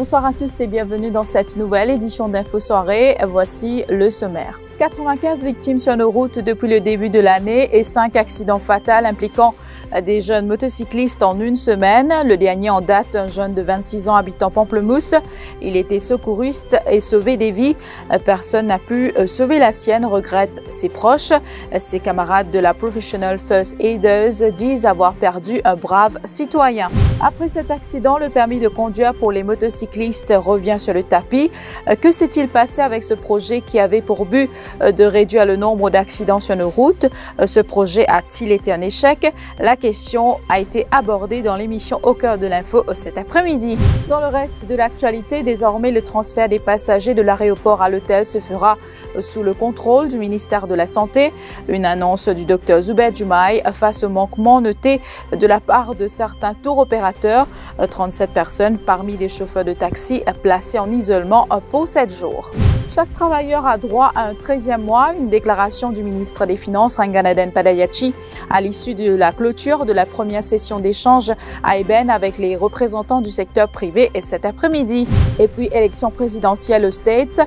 Bonsoir à tous et bienvenue dans cette nouvelle édition d'Info Soirée. Voici le sommaire. 95 victimes sur nos routes depuis le début de l'année et 5 accidents fatals impliquant des jeunes motocyclistes en une semaine. Le dernier en date, un jeune de 26 ans habitant Pamplemousse. Il était secouriste et sauvé des vies. Personne n'a pu sauver la sienne, regrettent ses proches. Ses camarades de la Professional First Aiders disent avoir perdu un brave citoyen. Après cet accident, le permis de conduire pour les motocyclistes revient sur le tapis. Que s'est-il passé avec ce projet qui avait pour but de réduire le nombre d'accidents sur nos routes? Ce projet a-t-il été un échec? La question a été abordée dans l'émission Au cœur de l'info cet après-midi. Dans le reste de l'actualité, désormais le transfert des passagers de l'aéroport à l'hôtel se fera sous le contrôle du ministère de la Santé. Une annonce du Dr Zubair Jumaï face au manquement noté de la part de certains tour opérateurs. 37 personnes parmi des chauffeurs de taxi placés en isolement pour 7 jours. Chaque travailleur a droit à un 13e mois, une déclaration du ministre des Finances Ranganaden Padayachi à l'issue de la clôture de la première session d'échange à Eben avec les représentants du secteur privé et cet après-midi. Et puis, élection présidentielle aux States,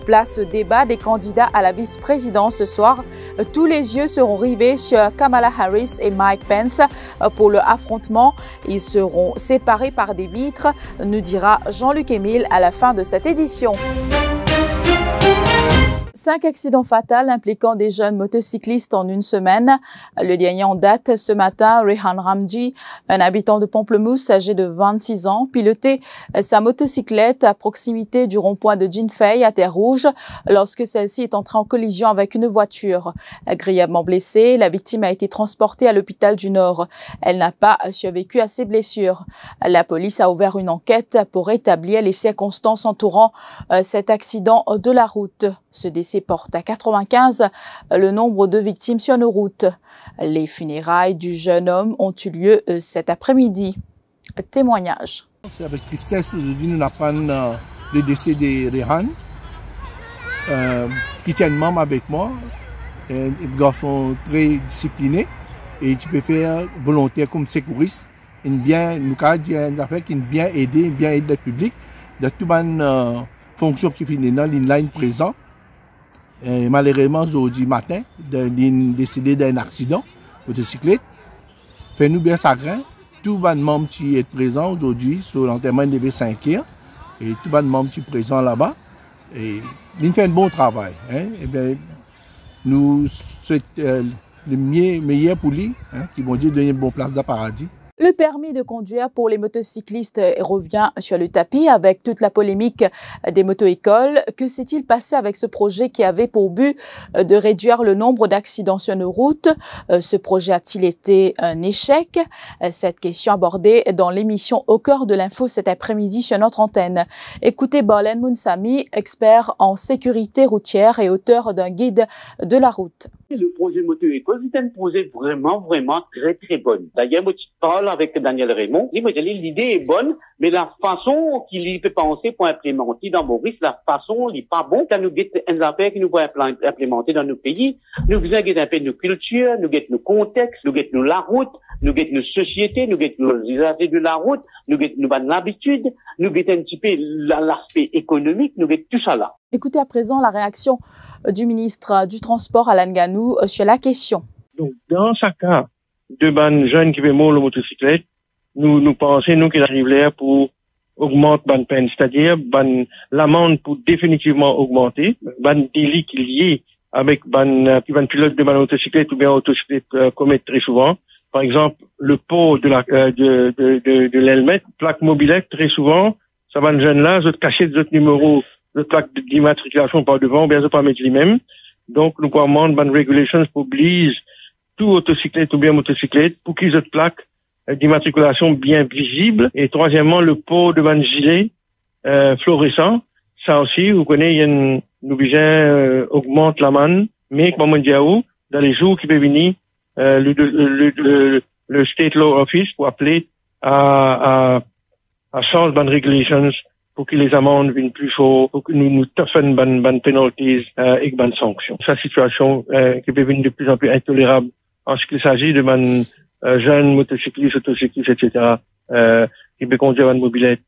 place au débat des candidats à la vice-présidence ce soir. Tous les yeux seront rivés sur Kamala Harris et Mike Pence pour le affrontement. Ils seront séparés par des vitres, nous dira Jean-Luc Émile à la fin de cette édition. 5 accidents fatals impliquant des jeunes motocyclistes en une semaine. Le dernier en date ce matin, Rehan Ramji, un habitant de Pamplemousse âgé de 26 ans, pilotait sa motocyclette à proximité du rond-point de Jinfei à Terre-Rouge lorsque celle-ci est entrée en collision avec une voiture. Grièvement blessée, la victime a été transportée à l'hôpital du Nord. Elle n'a pas survécu à ses blessures. La police a ouvert une enquête pour établir les circonstances entourant cet accident de la route. Ce décès porte à 95 le nombre de victimes sur nos routes. Les funérailles du jeune homme ont eu lieu cet après-midi. Témoignage. C'est avec tristesse aujourd'hui nous apprenons le décès de Rehan, qui tient membre avec moi, un garçon très discipliné et qui peut faire volontaire comme secouriste. Nous avons bien aidé le public de toutes les fonctions qui finissent dans l'inline présent. Et malheureusement, aujourd'hui matin, il décédé d'un accident motocyclette. Fait-nous bien chagrin. Tout le monde qui est présent aujourd'hui sur l'enterrement de V5 et tout le monde qui est présent là-bas. Et il fait un bon travail. Hein. Et bien, nous souhaitons le meilleur pour lui, hein, qui vont dire donner une bonne place de paradis. Le permis de conduire pour les motocyclistes revient sur le tapis avec toute la polémique des moto-écoles. Que s'est-il passé avec ce projet qui avait pour but de réduire le nombre d'accidents sur nos routes? Ce projet a-t-il été un échec? Cette question abordée dans l'émission Au cœur de l'info cet après-midi sur notre antenne. Écoutez Barlen Mounsami, expert en sécurité routière et auteur d'un guide de la route. Le projet moto-école, c'est un projet vraiment très très bon. D'ailleurs, moi, je parle avec Daniel Raymond. L'idée est bonne, mais la façon qu'il peut penser pour implémenter dans Maurice, la façon n'est pas bonne. Quand nous avons une affaire qui nous va implémenter dans nos pays, nous avons un peu nos cultures, nous avons nos contextes, nous avons la route, nous avons nos sociétés, nous avons les affaires de la route, nous avons l'habitude, nous avons un petit peu l'aspect économique, nous avons tout ça là. Écoutez à présent la réaction du ministre du Transport, Alan Ganou, sur la question. Donc, dans ce cas, de ban jeunes qui veulent la motocyclette, nous pensons, nous, qu'il arrive là pour augmenter ban peine, c'est-à-dire ban l'amende pour définitivement augmenter, ban délit qui est lié avec ban pilote de ban motocyclette ou bien autocyclette commettent très souvent. Par exemple, le pot de l'helmet, plaque mobilette, très souvent, ça ban jeunes là, d'autres cachets d'autres numéros, de plaque d'immatriculation par devant, bien sûr pas mettre les mêmes. Donc, nous commandons ban regulations pour oblige tout autocyclette ou bien motocyclette pour qu'ils aient plaques d'immatriculation bien visibles. Et troisièmement, le pot de ban gilet fluorescent. Ça aussi, vous connaissez, il y a une obligé augmente la manne, mais comme on dit dans les jours qui peuvent venir, le State Law Office pour appeler à change ban regulations pour que les amendes viennent plus chaud, pour que nous toughen ban penalties et ban sanctions. Cette situation qui peut devenir de plus en plus intolérable en ce qu'il s'agit de ban jeunes motocyclistes, autocyclistes, etc. Qui peut conduire une mobilette.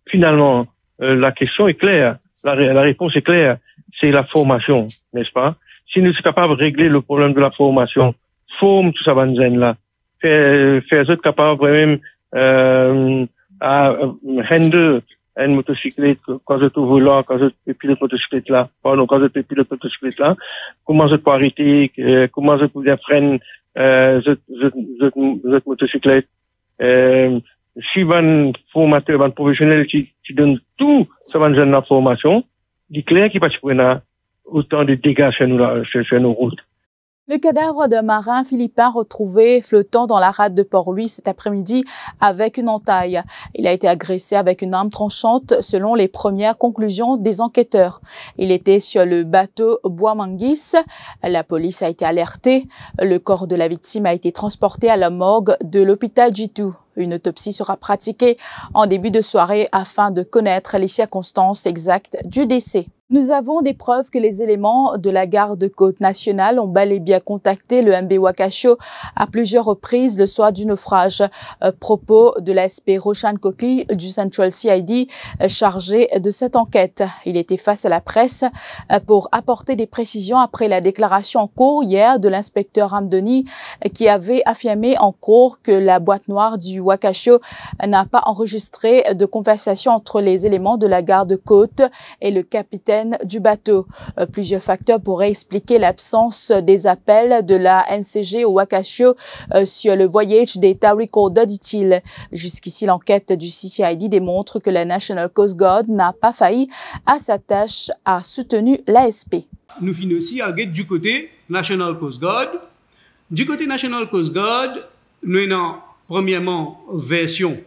Finalement, la question est claire, la réponse est claire, c'est la formation, n'est-ce pas? Si nous sommes capables de régler le problème de la formation, forme tout ça là, faire autres capables vraiment à handle une motocyclette quand je trouve volant, quand je pilote motocyclette là, pardon, quand je pilote motocyclette là, comment je peux arrêter, comment je peux freiner cette motocyclette. Si un formateur, un professionnel qui donne tout ça va donner la formation, il est clair qu'il va pas autant de dégâts sur nos routes. Le cadavre d'un marin philippin retrouvé flottant dans la rade de Port-Louis cet après-midi avec une entaille. Il a été agressé avec une arme tranchante selon les premières conclusions des enquêteurs. Il était sur le bateau Bois-Manguis. La police a été alertée. Le corps de la victime a été transporté à la morgue de l'hôpital Jitu. Une autopsie sera pratiquée en début de soirée afin de connaître les circonstances exactes du décès. Nous avons des preuves que les éléments de la garde-côte nationale ont bel et bien contacté le MV Wakasho à plusieurs reprises le soir du naufrage. Propos de l'ASP Roshan Kokli du Central CID chargé de cette enquête. Il était face à la presse pour apporter des précisions après la déclaration en cours hier de l'inspecteur Ramdoni qui avait affirmé en cours que la boîte noire du Wakasho n'a pas enregistré de conversation entre les éléments de la garde-côte et le capitaine du bateau. Plusieurs facteurs pourraient expliquer l'absence des appels de la NCG au Wakasho sur le voyage data recorder, dit-il. Jusqu'ici, l'enquête du CCID démontre que la National Coast Guard n'a pas failli à sa tâche, a soutenu l'ASP. Nous finissons aussi à du côté National Coast Guard. Du côté National Coast Guard, nous avons premièrement version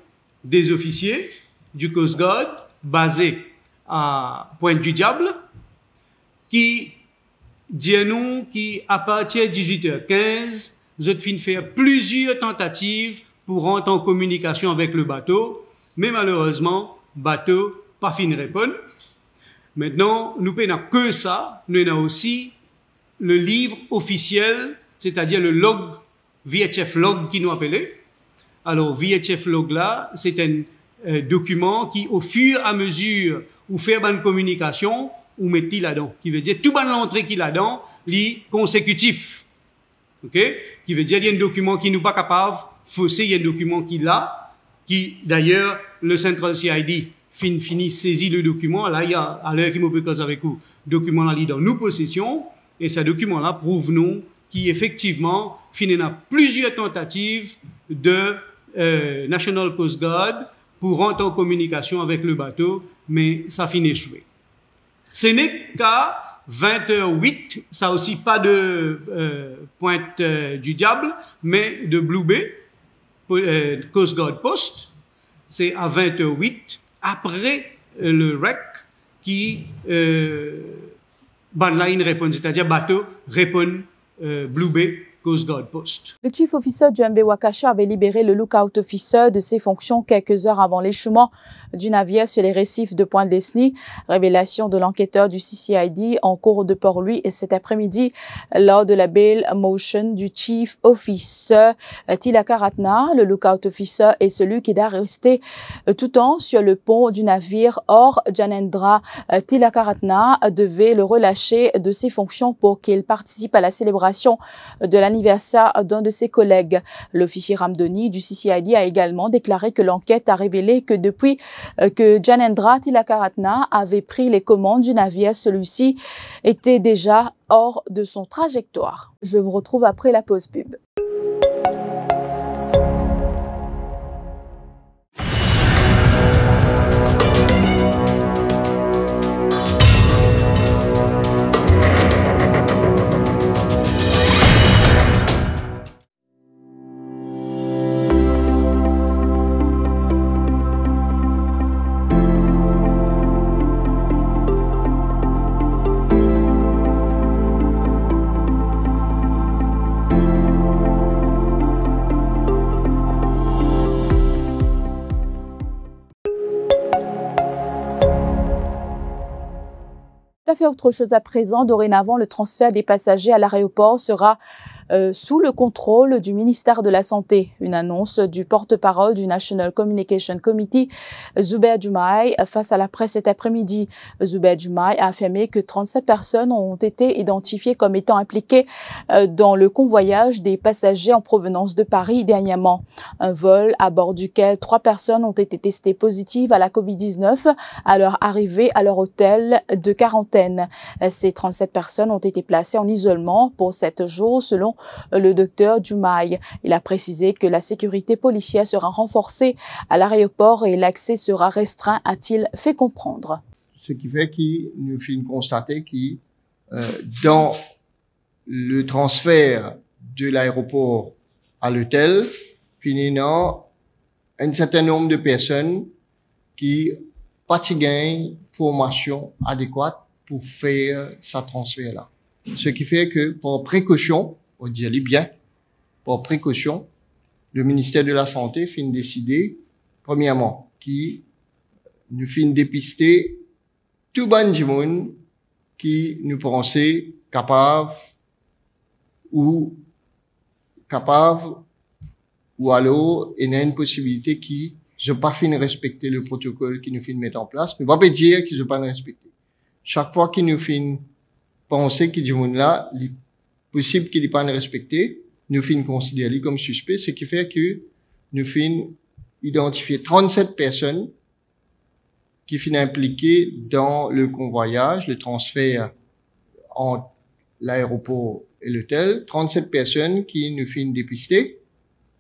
des officiers du Coast Guard basés à Pointe-du-Diable, qui dit nous qui à partir de 18h15, vous êtes fin faire plusieurs tentatives pour rentrer en communication avec le bateau, mais malheureusement, bateau pas fin de répondre. Maintenant, nous n'avons que ça, nous avons aussi le livre officiel, c'est-à-dire le log, VHF log qui nous appelait. Alors, VHF log là, c'est un document qui, au fur et à mesure où faire une communication, ou mettez là-dedans. Qui veut dire, tout ban l'entrée qui là-dedans, li consécutif. OK? Qui veut dire, il y a un document qui nous pas capable, faussé, il y a un document qui là, qui, d'ailleurs, le Central CID fini saisit le document, là, il y a, à l'heure qui me peut cause avec vous, document là, dans nos possessions, et ce document-là prouve nous qu'effectivement, il y a plusieurs tentatives de National Coast Guard pour rentrer en communication avec le bateau, mais ça finit échoué. Ce n'est qu'à 20h08, ça aussi pas de Pointe du Diable, mais de Blue Bay, Coast Guard Post, c'est à 20h08, après le REC, qui banline répond, c'est-à-dire bateau répond Blue Bay, Coast Guard Post. Le chief officer du MV Wakasho avait libéré le lookout officer de ses fonctions quelques heures avant l'échouement du navire sur les récifs de Pointe-Leslie. Révélation de l'enquêteur du CCID en cours de Port-Louis et cet après-midi lors de la bail motion du chief officer Tilaka Ratna. Le lookout officer est celui qui doit rester tout temps sur le pont du navire. Or, Janendra Tilaka Ratna devait le relâcher de ses fonctions pour qu'il participe à la célébration de l'anniversaire d'un de ses collègues. L'officier Ramdoni du CCID a également déclaré que l'enquête a révélé que depuis que Janendra Tilaka Ratna avait pris les commandes du navire, celui-ci était déjà hors de son trajectoire. Je vous retrouve après la pause pub. Tout à fait autre chose à présent. Dorénavant, le transfert des passagers à l'aéroport sera sous le contrôle du ministère de la Santé. Une annonce du porte-parole du National Communication Committee, Zubair Jumaï, face à la presse cet après-midi. Zubair Jumaï a affirmé que 37 personnes ont été identifiées comme étant impliquées dans le convoyage des passagers en provenance de Paris dernièrement. Un vol à bord duquel 3 personnes ont été testées positives à la COVID-19 à leur arrivée à leur hôtel de quarantaine. Ces 37 personnes ont été placées en isolement pour 7 jours selon le docteur Jumaï. Il a précisé que la sécurité policière sera renforcée à l'aéroport et l'accès sera restreint, a-t-il fait comprendre. Ce qui fait qu'il nous fait constater que dans le transfert de l'aéroport à l'hôtel, finalement, un certain nombre de personnes qui pas gagnent formation adéquate pour faire ce transfert-là. Ce qui fait que, par précaution, on dit bien, par précaution, le ministère de la Santé fin décider, premièrement, qui nous fin dépister tout le monde qui nous pensait capable ou alors il y a une possibilité qui je pas fin respecter le protocole qui nous fin mettre en place, mais pas peut dire qu'ils ne pas respecter. Chaque fois qu'ils nous fin penser que du monde là, il est possible qu'il ne pas respecté, nous fin considérer comme suspect, ce qui fait que nous fin identifier 37 personnes qui fin impliquées dans le convoyage, le transfert entre l'aéroport et l'hôtel, 37 personnes qui nous fin dépister,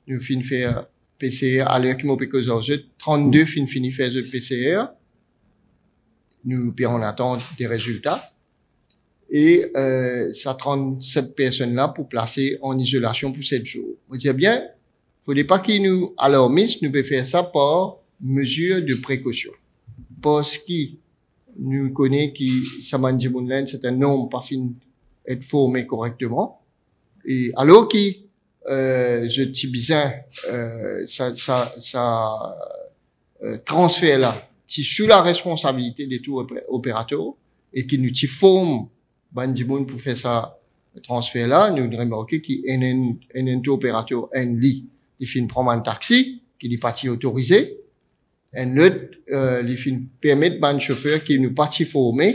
nous fin faire PCR à l'heure qui m'a piqué aux 32 fin fini faire le PCR, nous en attendre des résultats, et ça 37 personnes-là pour placer en isolation pour 7 jours. On dit bien, faudrait pas qu'ils nous alarmisent, nous pouvons faire ça par mesure de précaution. Parce que nous connaissons que ça m'a dit c'est un nombre pas fin être formé correctement. Et alors que je dis bien ça transfert là, qui sous la responsabilité des tout opérateurs et qui nous forme bandibon pour faire ça transfert là, nous remarquons qu'il y a un tout opérateur un lit, il fait prendre un taxi qui est parti autorisé. Un autre, il fait permettre ban chauffeur qui nous parti formé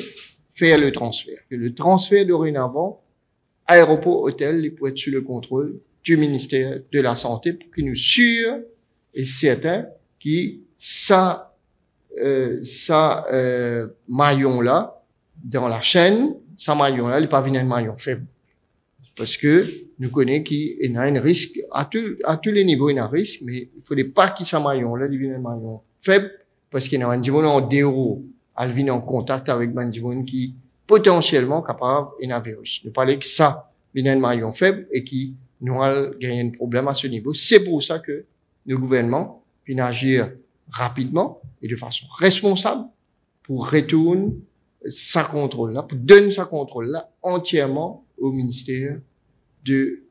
faire le transfert. Et le transfert dorénavant, aéroport, hôtel, il peut être sous le contrôle du ministère de la Santé pour qu'il nous sûr et certain que ça maillon là, dans la chaîne, ça maillon là, il n'est pas venu un maillon faible. Parce que nous connaissons qu'il y a un risque, à tous les niveaux, il y a un risque, mais il ne faudrait pas qu'il ça maillon là, il vienne un maillon faible, parce qu'il y a un bandibon en déroule, elle vient en contact avec bandibon qui potentiellement capable d'un virus. Nous parlons que ça vient un maillon faible et qui nous a gagné un problème à ce niveau. C'est pour ça que le gouvernement vient agir rapidement et de façon responsable pour retourner sa contrôle-là, pour donner sa contrôle-là entièrement au ministère de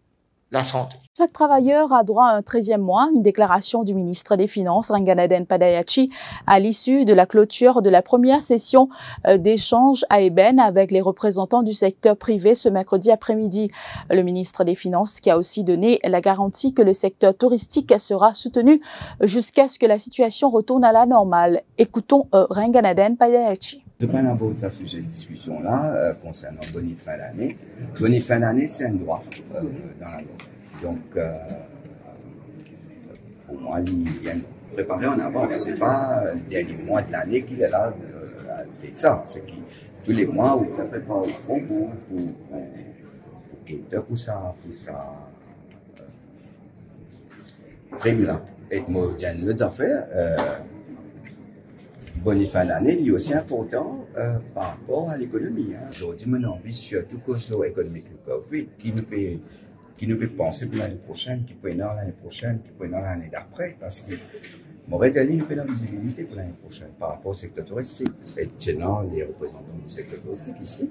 la Santé. Chaque travailleur a droit à un 13e mois, une déclaration du ministre des Finances, Ranganaden Padayachi, à l'issue de la clôture de la première session d'échange à Eben avec les représentants du secteur privé ce mercredi après-midi. Le ministre des Finances qui a aussi donné la garantie que le secteur touristique sera soutenu jusqu'à ce que la situation retourne à la normale. Écoutons Ranganaden Padayachi. Je vais pas aborder ce sujet de discussion là concernant bonne fin d'année. Bonne fin d'année, c'est un droit dans la loi. Donc, pour moi, il y a préparé en avance. C'est pas le dernier mois de l'année qu'il est là. Ça, c'est que tous les mois où tu fait pas au fond pour ça prime là. Et moi, j'ai une autre affaire. Bonne fin d'année, il est aussi important par rapport à l'économie. Aujourd'hui, mon envie, surtout cause de l'économie qui nous fait penser pour l'année prochaine, qui peut être l'année prochaine, qui peut être l'année d'après, parce que m'aurait dit, nous avons la visibilité pour l'année prochaine par rapport au secteur touristique. Et maintenant, les représentants du secteur touristique ici,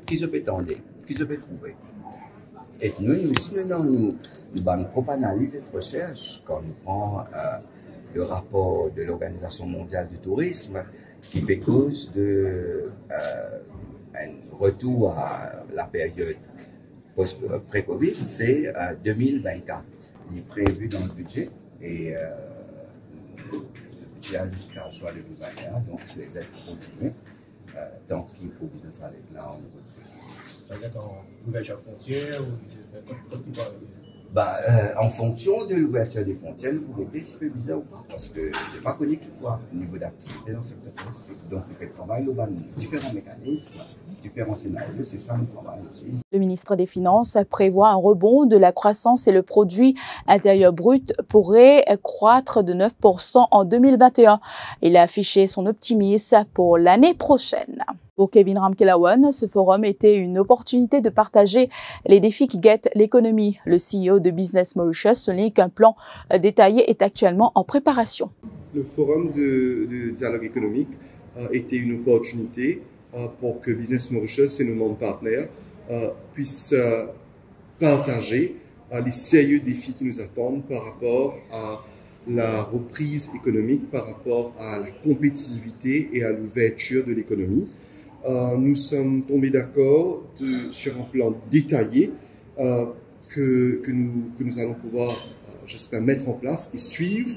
qui se peut tendre, qui se peut trouver. Et nous aussi, nous avons une propre analyse et de recherche quand nous prenons le rapport de l'Organisation mondiale du tourisme qui fait cause de un retour à la période Pré-Covid, c'est 2024. Il est prévu dans le budget et le budget a jusqu'à juin 2021, donc les aides continuent. Donc, il faut business avec là au niveau de ce. Ça veut dire qu'en ouverture frontière ou en fonction de l'ouverture des frontières, vous mettez si c'est bizarre ou pas. Parce que je n'ai pas connu quoi au niveau d'activité dans le secteur touristique. Donc, il travaille dans différents mécanismes, différents scénarios. C'est ça le travail aussi. Le ministre des Finances prévoit un rebond de la croissance et le produit intérieur brut pourrait croître de 9% en 2021. Il a affiché son optimisme pour l'année prochaine. Pour Kevin Ramkelawan, ce forum était une opportunité de partager les défis qui guettent l'économie. Le CEO de Business Mauritius souligne qu'un plan détaillé est actuellement en préparation. Le forum de dialogue économique était une opportunité pour que Business Mauritius et nos membres partenaires puissent partager les sérieux défis qui nous attendent par rapport à la reprise économique, par rapport à la compétitivité et à l'ouverture de l'économie. Nous sommes tombés d'accord sur un plan détaillé que nous allons pouvoir, j'espère, mettre en place et suivre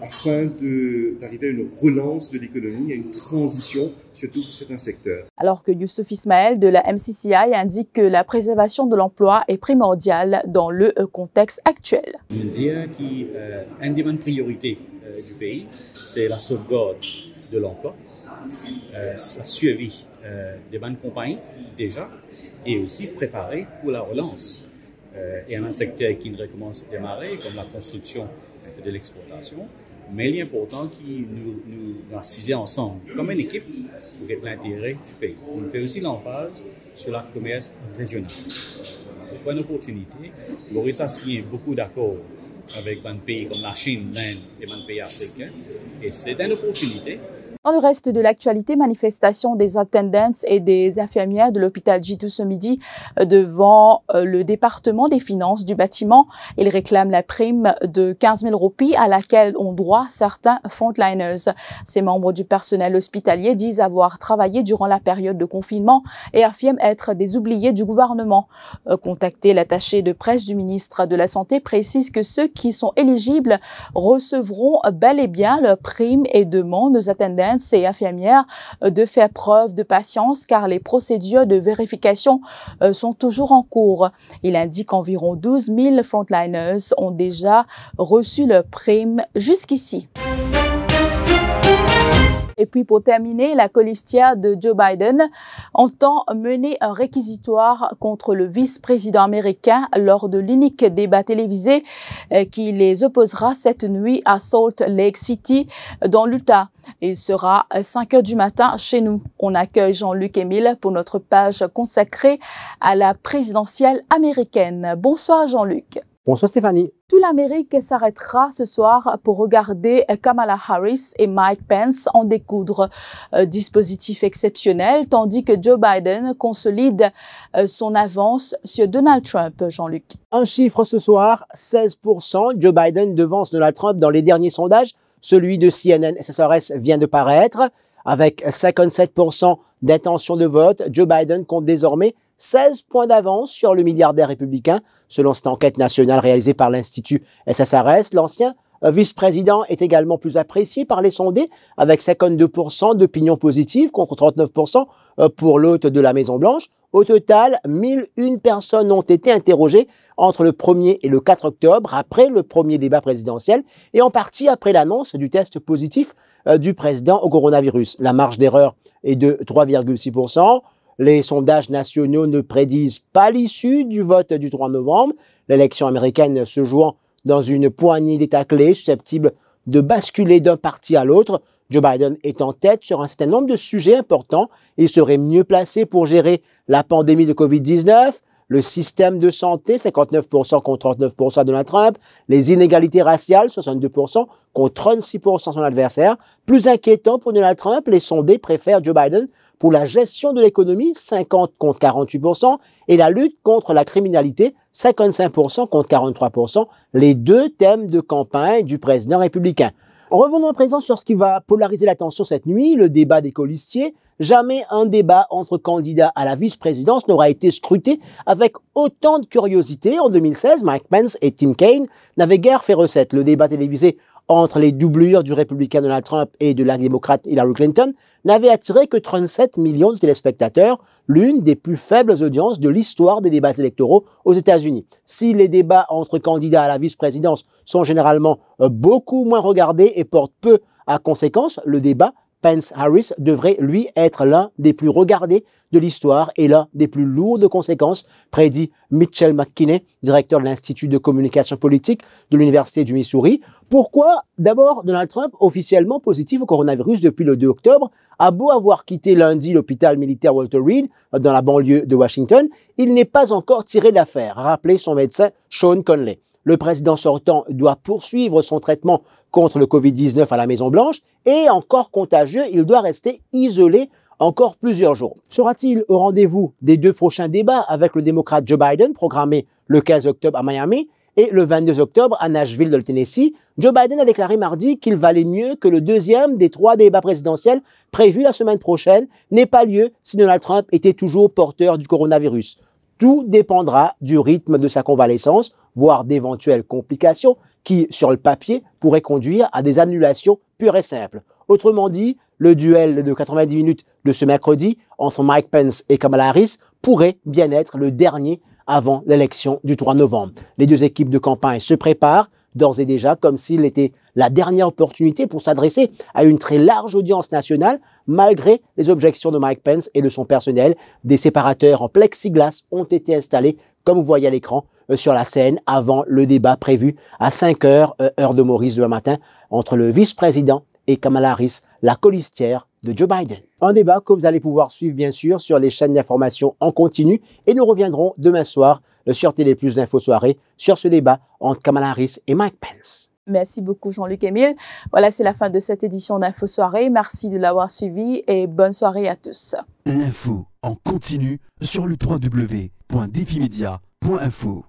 afin d'arriver à une relance de l'économie, à une transition, surtout pour certains secteurs. Alors que Youssouf Ismaël de la MCCI indique que la préservation de l'emploi est primordiale dans le contexte actuel. Je veux dire qu'une des priorités du pays, c'est la sauvegarde de l'emploi, la suivi des bonnes compagnies déjà, et aussi préparer pour la relance. Il y a un secteur qui ne recommence à démarrer, comme la construction de l'exportation, mais il est important que nous assisions ensemble, comme une équipe, pour être l'intérêt du pays. On fait aussi l'emphase sur le commerce régional. C'est une opportunité. Maurice a signé beaucoup d'accords avec des pays comme la Chine, l'Inde et des pays africains, et c'est une opportunité. Dans le reste de l'actualité, manifestation des attendants et des infirmières de l'hôpital J2 ce midi devant le département des finances du bâtiment. Ils réclament la prime de 15 000 roupies à laquelle ont droit certains frontliners. Ces membres du personnel hospitalier disent avoir travaillé durant la période de confinement et affirment être des oubliés du gouvernement. Contacté, l'attaché de presse du ministre de la Santé précise que ceux qui sont éligibles recevront bel et bien leur prime et demandent aux attendants et infirmières de faire preuve de patience car les procédures de vérification sont toujours en cours. Il indique qu'environ 12 000 frontliners ont déjà reçu leur prime jusqu'ici. Et puis pour terminer, la colistière de Joe Biden entend mener un réquisitoire contre le vice-président américain lors de l'unique débat télévisé qui les opposera cette nuit à Salt Lake City dans l'Utah. Il sera à 5 h du matin chez nous. On accueille Jean-Luc Émile pour notre page consacrée à la présidentielle américaine. Bonsoir Jean-Luc. Bonsoir Stéphanie. Toute l'Amérique s'arrêtera ce soir pour regarder Kamala Harris et Mike Pence en découdre. Dispositif exceptionnel, tandis que Joe Biden consolide son avance sur Donald Trump, Jean-Luc. Un chiffre ce soir, 16%. Joe Biden devance Donald Trump dans les derniers sondages. Celui de CNN SSRS vient de paraître. Avec 57% d'intention de vote, Joe Biden compte désormais 16 points d'avance sur le milliardaire républicain. Selon cette enquête nationale réalisée par l'Institut SSRS, l'ancien vice-président est également plus apprécié par les sondés, avec 52% d'opinion positive contre 39% pour l'hôte de la Maison-Blanche. Au total, 1001 personnes ont été interrogées entre le 1er et le 4 octobre, après le premier débat présidentiel, et en partie après l'annonce du test positif du président au coronavirus. La marge d'erreur est de 3,6%. Les sondages nationaux ne prédisent pas l'issue du vote du 3 novembre, l'élection américaine se jouant dans une poignée d'États clés susceptibles de basculer d'un parti à l'autre. Joe Biden est en tête sur un certain nombre de sujets importants. Il serait mieux placé pour gérer la pandémie de Covid-19, le système de santé, 59% contre 39% de Donald Trump, les inégalités raciales, 62% contre 36% son adversaire. Plus inquiétant pour Donald Trump, les sondés préfèrent Joe Biden pour la gestion de l'économie, 50 contre 48%, et la lutte contre la criminalité, 55% contre 43%, les deux thèmes de campagne du président républicain. Revenons à présent sur ce qui va polariser l'attention cette nuit, le débat des colistiers. Jamais un débat entre candidats à la vice-présidence n'aura été scruté avec autant de curiosité. En 2016, Mike Pence et Tim Kaine n'avaient guère fait recette. Le débat télévisé entre les doublures du républicain Donald Trump et de la démocrate Hillary Clinton n'avait attiré que 37 millions de téléspectateurs, l'une des plus faibles audiences de l'histoire des débats électoraux aux États-Unis. Si les débats entre candidats à la vice-présidence sont généralement beaucoup moins regardés et portent peu à conséquence, le débat Pence-Harris devrait, lui, être l'un des plus regardés de l'histoire et l'un des plus lourds de conséquences, prédit Mitchell McKinney, directeur de l'Institut de communication politique de l'Université du Missouri. Pourquoi? D'abord, Donald Trump, officiellement positif au coronavirus depuis le 2 octobre, a beau avoir quitté lundi l'hôpital militaire Walter Reed dans la banlieue de Washington, il n'est pas encore tiré d'affaire, a rappelé son médecin Sean Conley. Le président sortant doit poursuivre son traitement contre le Covid-19 à la Maison-Blanche et encore contagieux, il doit rester isolé encore plusieurs jours. Sera-t-il au rendez-vous des 2 prochains débats avec le démocrate Joe Biden, programmé le 15 octobre à Miami et le 22 octobre à Nashville, dans le Tennessee? Joe Biden a déclaré mardi qu'il valait mieux que le 2e des 3 débats présidentiels prévus la semaine prochaine n'ait pas lieu si Donald Trump était toujours porteur du coronavirus. Tout dépendra du rythme de sa convalescence, voire d'éventuelles complications qui, sur le papier, pourraient conduire à des annulations pures et simples. Autrement dit, le duel de 90 minutes de ce mercredi entre Mike Pence et Kamala Harris pourrait bien être le dernier avant l'élection du 3 novembre. Les 2 équipes de campagne se préparent d'ores et déjà comme s'il était la dernière opportunité pour s'adresser à une très large audience nationale, malgré les objections de Mike Pence et de son personnel. Des séparateurs en plexiglas ont été installés, comme vous voyez à l'écran, sur la scène avant le débat prévu à 5 heures, heure de Maurice demain matin, entre le vice-président et Kamala Harris, la colistière de Joe Biden. Un débat que vous allez pouvoir suivre bien sûr sur les chaînes d'information en continu et nous reviendrons demain soir sur Télé Plus d'Info Soirée sur ce débat entre Kamala Harris et Mike Pence. Merci beaucoup Jean-Luc Émile. Voilà, c'est la fin de cette édition d'Info Soirée. Merci de l'avoir suivi et bonne soirée à tous. L'info en continu sur le www.defimedia.info.